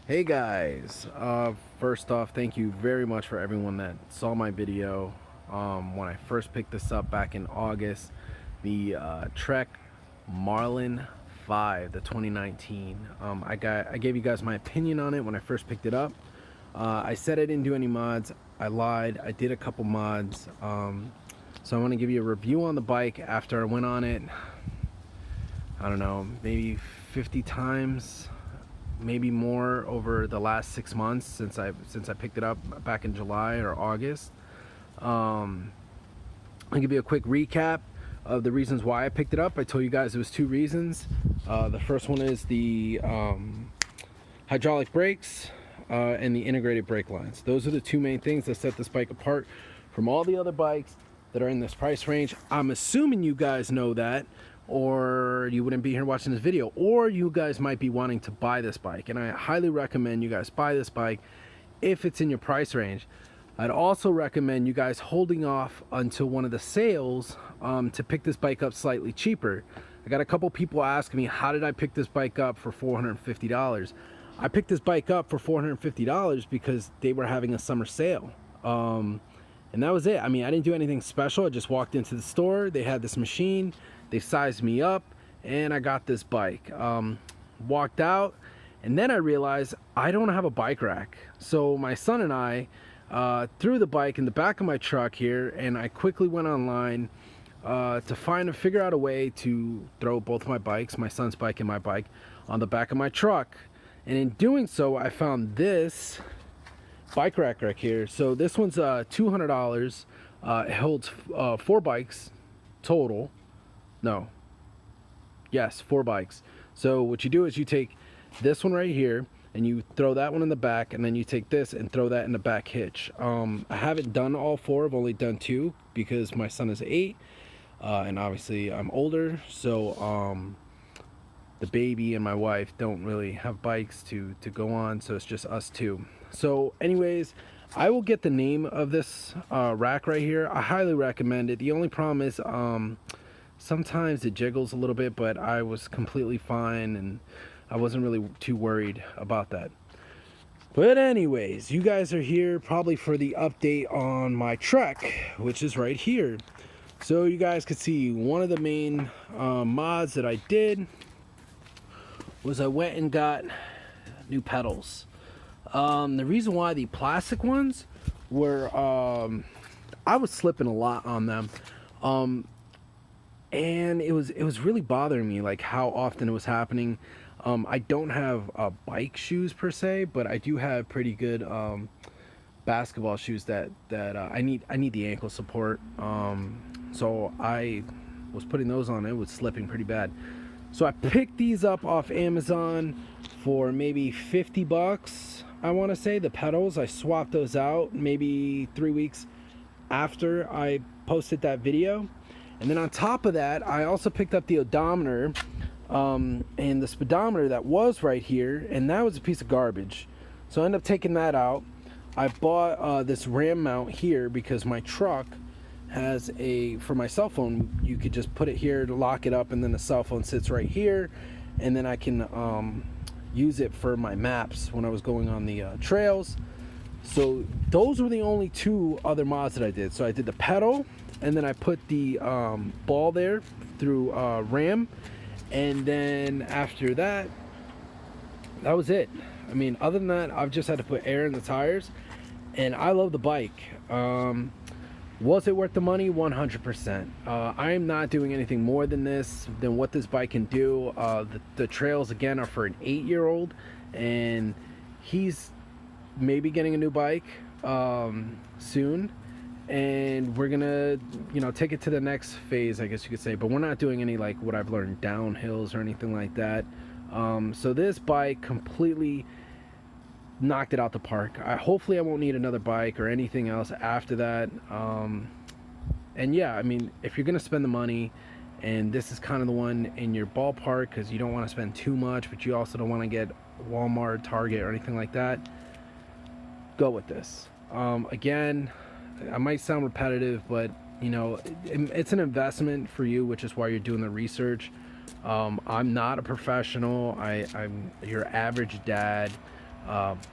Hey guys, first off, thank you very much for everyone that saw my video when I first picked this up back in August. The Trek Marlin 5, the 2019. I gave you guys my opinion on it when I first picked it up. I said I didn't do any mods. I lied. I did a couple mods. So I want to give you a review on the bike after I went on it. I don't know, maybe 50 times, maybe more over the last 6 months since I picked it up back in July or August. I'll give you a quick recap of the reasons why I picked it up. I told you guys it was two reasons. The first one is the hydraulic brakes and the integrated brake lines. Those are the two main things that set this bike apart from all the other bikes that are in this price range. I'm assuming you guys know that, or you wouldn't be here watching this video, or you guys might be wanting to buy this bike, and I highly recommend you guys buy this bike if it's in your price range. I'd also recommend you guys holding off until one of the sales to pick this bike up slightly cheaper. I got a couple people asking me, how did I pick this bike up for $450? I picked this bike up for $450 because they were having a summer sale. And that was it. I mean, I didn't do anything special. I just walked into the store. They had this machine. They sized me up, and I got this bike. Walked out, and then I realized I don't have a bike rack. So my son and I threw the bike in the back of my truck here, and I quickly went online to figure out a way to throw both my bikes, my son's bike and my bike, on the back of my truck. And in doing so, I found this bike rack right here. So this one's $200. It holds 4 bikes total. No. Yes, 4 bikes. So what you do is you take this one right here and you throw that one in the back, and then you take this and throw that in the back hitch. I haven't done all 4. I've only done 2 because my son is 8, and obviously I'm older. So the baby and my wife don't really have bikes to go on, so it's just us 2. So anyways, I will get the name of this rack right here. I highly recommend it. The only problem is sometimes it jiggles a little bit, but I was completely fine and I wasn't really too worried about that. But anyways, you guys are here probably for the update on my Trek, which is right here. So you guys could see one of the main mods that I did was I went and got new pedals. The reason why the plastic ones were, I was slipping a lot on them. And it was really bothering me, like how often it was happening. I don't have bike shoes per se, but I do have pretty good basketball shoes that I need the ankle support. So I was putting those on. It was slipping pretty bad. So I picked these up off Amazon for maybe $50. I want to say the pedals. I swapped those out maybe 3 weeks after I posted that video. And then on top of that, I also picked up the odometer and the speedometer that was right here, and that was a piece of garbage. So I ended up taking that out. I bought this RAM mount here because my truck has for my cell phone, you could just put it here to lock it up, and then the cell phone sits right here, and then I can use it for my maps when I was going on the trails. So those were the only 2 other mods that I did. So I did the pedal, and then I put the ball there through RAM, and then after that was it. I mean, other than that, I've just had to put air in the tires, and I love the bike. Was it worth the money? 100%. I am not doing anything more than what this bike can do. The trails, again, are for an 8-year-old, and he's maybe getting a new bike soon, and we're gonna take it to the next phase, I guess you could say. But we're not doing any like what I've learned downhills or anything like that. So this bike completely knocked it out the park. Hopefully I won't need another bike or anything else after that. And yeah, I mean, if you're gonna spend the money, and this is kind of the one in your ballpark, because you don't want to spend too much, but you also don't want to get Walmart, Target, or anything like that, go with this. Again, I might sound repetitive, but it's an investment for you, which is why you're doing the research. I'm not a professional. I'm your average dad.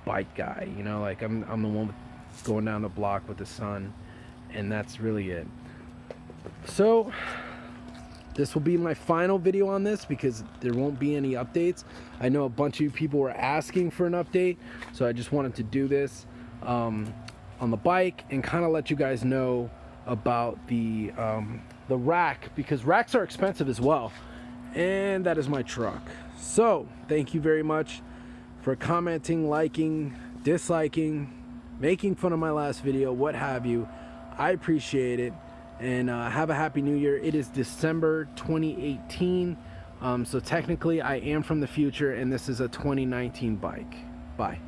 bike guy, you know, like I'm the one going down the block with the sun, and that's really it. So this will be my final video on this because there won't be any updates. I know a bunch of you people were asking for an update, so I just wanted to do this on the bike and kind of let you guys know about the rack, because racks are expensive as well. And that is my truck. So thank you very much for commenting, liking, disliking, making fun of my last video, what have you. I appreciate it. And have a happy new year. It is December 2018, so technically I am from the future, and this is a 2019 bike. Bye.